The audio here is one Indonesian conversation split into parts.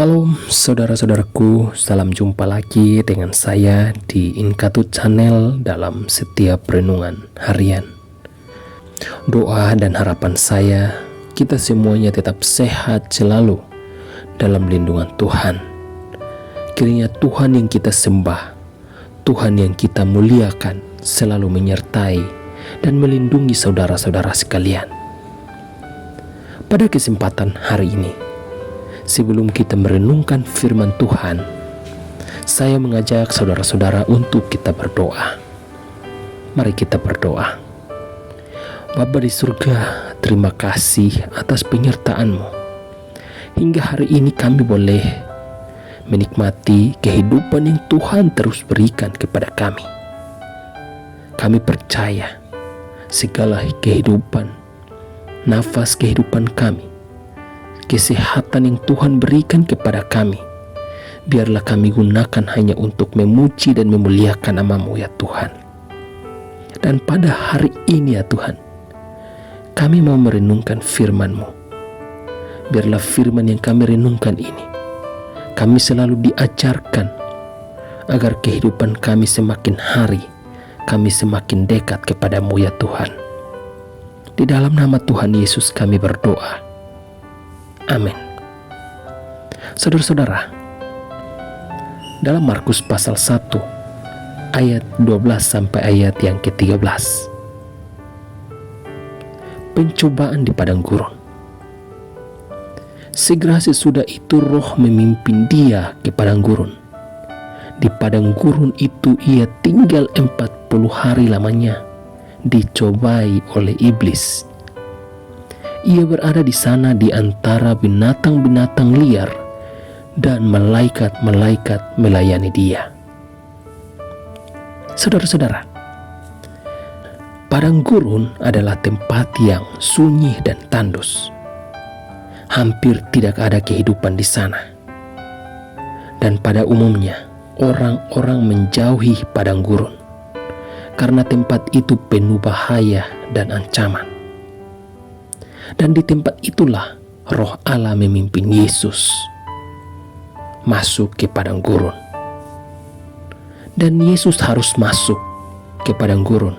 Shalom saudara-saudaraku, salam jumpa lagi dengan saya di Inkatut Channel dalam setiap renungan harian. Doa dan harapan saya, kita semuanya tetap sehat selalu dalam lindungan Tuhan. Kiranya Tuhan yang kita sembah, Tuhan yang kita muliakan selalu menyertai dan melindungi saudara-saudara sekalian. Pada kesempatan hari ini, sebelum kita merenungkan firman Tuhan, saya mengajak saudara-saudara untuk kita berdoa. Mari kita berdoa. Bapa di surga, terima kasih atas penyertaan-Mu. Hingga hari ini kami boleh menikmati kehidupan yang Tuhan terus berikan kepada kami. Kami percaya segala kehidupan, nafas kehidupan kami, kesehatan yang Tuhan berikan kepada kami, biarlah kami gunakan hanya untuk memuji dan memuliakan nama-Mu ya Tuhan. Dan pada hari ini ya Tuhan, kami mau merenungkan firman-Mu. Biarlah firman yang kami renungkan ini, kami selalu diajarkan agar kehidupan kami semakin hari, kami semakin dekat kepada-Mu ya Tuhan. Di dalam nama Tuhan Yesus kami berdoa. Amin. Saudara-saudara, dalam Markus pasal 1 ayat 12 sampai ayat yang ke-13, pencobaan di padang gurun. Segera sesudah itu roh memimpin dia ke padang gurun. Di padang gurun itu ia tinggal 40 hari lamanya, dicobai oleh iblis. Ia berada di sana di antara binatang-binatang liar dan malaikat-malaikat melayani dia. Saudara-saudara, padang gurun adalah tempat yang sunyi dan tandus. Hampir tidak ada kehidupan di sana. Dan pada umumnya, orang-orang menjauhi padang gurun karena tempat itu penuh bahaya dan ancaman. Dan di tempat itulah Roh Allah memimpin Yesus masuk ke padang gurun. Dan Yesus harus masuk ke padang gurun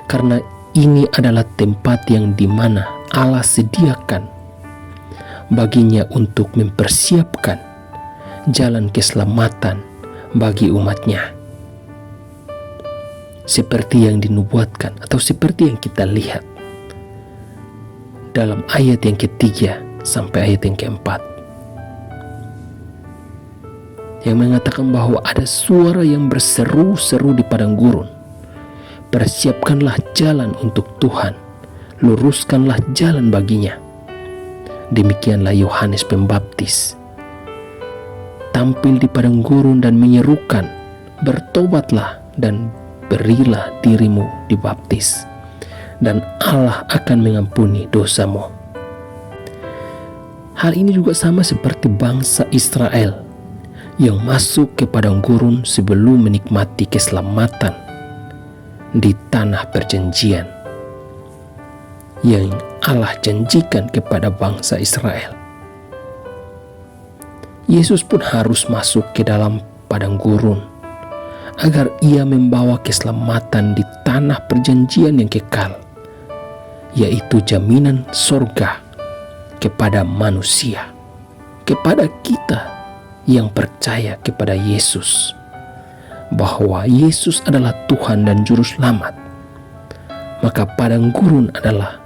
karena ini adalah tempat yang dimana Allah sediakan baginya untuk mempersiapkan jalan keselamatan bagi umatnya. Seperti yang dinubuatkan atau seperti yang kita lihat dalam ayat yang ketiga sampai ayat yang keempat, yang mengatakan bahwa ada suara yang berseru-seru di padang gurun, persiapkanlah jalan untuk Tuhan, luruskanlah jalan baginya. Demikianlah Yohanes Pembaptis tampil di padang gurun dan menyerukan, bertobatlah dan berilah dirimu dibaptis, dan Allah akan mengampuni dosamu. Hal ini juga sama seperti bangsa Israel yang masuk ke padang gurun sebelum menikmati keselamatan di tanah perjanjian yang Allah janjikan kepada bangsa Israel. Yesus pun harus masuk ke dalam padang gurun agar ia membawa keselamatan di tanah perjanjian yang kekal, yaitu jaminan sorga kepada manusia, kepada kita yang percaya kepada Yesus, bahwa Yesus adalah Tuhan dan Juru Selamat. Maka padang gurun adalah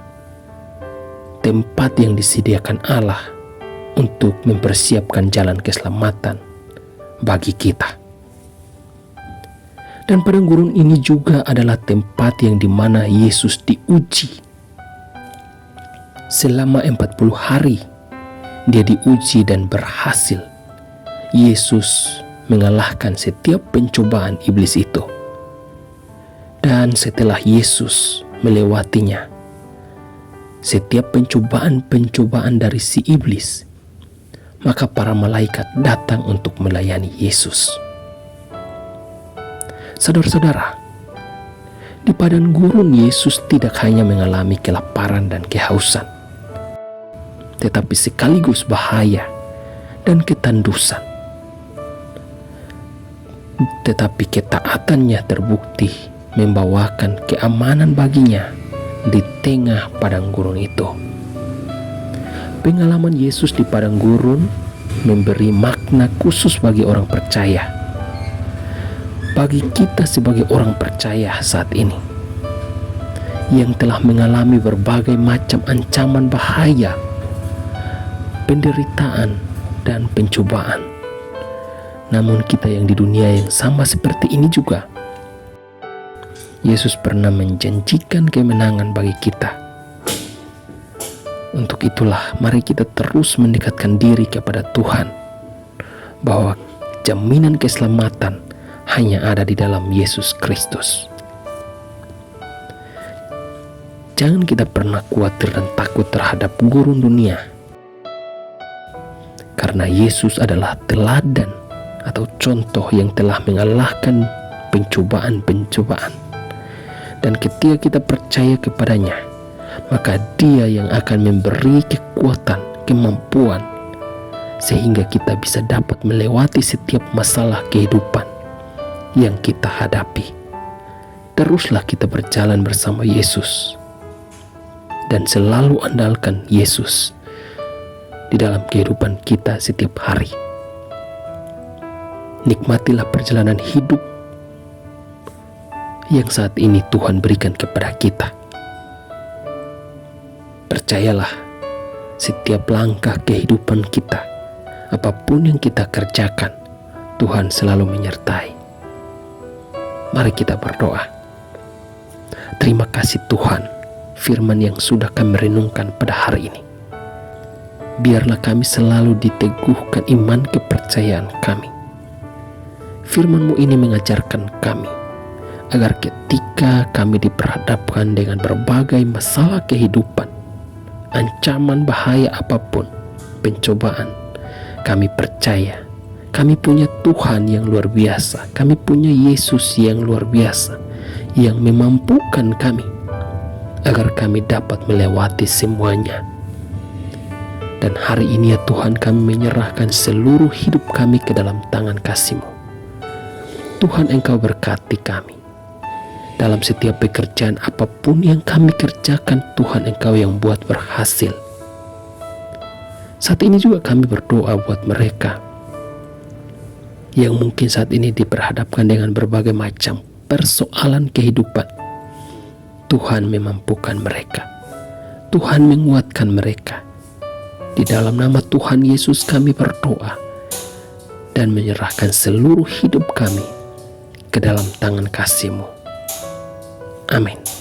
tempat yang disediakan Allah untuk mempersiapkan jalan keselamatan bagi kita. Dan padang gurun ini juga adalah tempat yang dimana Yesus diuji. Selama 40 hari dia diuji dan berhasil. Yesus mengalahkan setiap pencobaan iblis itu. Dan setelah Yesus melewatinya, setiap pencobaan-pencobaan dari si iblis, maka para malaikat datang untuk melayani Yesus. Saudara-saudara, di padang gurun Yesus tidak hanya mengalami kelaparan dan kehausan, tetapi sekaligus bahaya dan ketandusan. Tetapi ketaatannya terbukti membawakan keamanan baginya di tengah padang gurun itu. Pengalaman Yesus di padang gurun memberi makna khusus bagi orang percaya. Bagi kita sebagai orang percaya saat ini yang telah mengalami berbagai macam ancaman bahaya, penderitaan, dan pencobaan. Namun kita yang di dunia yang sama seperti ini juga, Yesus pernah menjanjikan kemenangan bagi kita. Untuk itulah mari kita terus mendekatkan diri kepada Tuhan, bahwa jaminan keselamatan hanya ada di dalam Yesus Kristus. Jangan kita pernah khawatir dan takut terhadap gurun dunia, karena Yesus adalah teladan atau contoh yang telah mengalahkan pencobaan-pencobaan. Dan ketika kita percaya kepadanya, maka Dia yang akan memberi kekuatan, kemampuan, sehingga kita bisa dapat melewati setiap masalah kehidupan yang kita hadapi. Teruslah kita berjalan bersama Yesus dan selalu andalkan Yesus di dalam kehidupan kita setiap hari. Nikmatilah perjalanan hidup yang saat ini Tuhan berikan kepada kita. Percayalah, setiap langkah kehidupan kita, apapun yang kita kerjakan, Tuhan selalu menyertai. Mari kita berdoa. Terima kasih Tuhan, firman yang sudah kami renungkan pada hari ini. Biarlah kami selalu diteguhkan iman kepercayaan kami. Firman-Mu ini mengajarkan kami agar ketika kami diperhadapkan dengan berbagai masalah kehidupan, ancaman bahaya apapun, pencobaan, kami percaya kami punya Tuhan yang luar biasa. Kami punya Yesus yang luar biasa, yang memampukan kami agar kami dapat melewati semuanya. Dan hari ini ya Tuhan, kami menyerahkan seluruh hidup kami ke dalam tangan kasih-Mu. Tuhan, Engkau berkati kami dalam setiap pekerjaan apapun yang kami kerjakan. Tuhan, Engkau yang buat berhasil. Saat ini juga kami berdoa buat mereka yang mungkin saat ini diperhadapkan dengan berbagai macam persoalan kehidupan. Tuhan memampukan mereka. Tuhan menguatkan mereka. Di dalam nama Tuhan Yesus kami berdoa dan menyerahkan seluruh hidup kami ke dalam tangan kasih-Mu. Amin.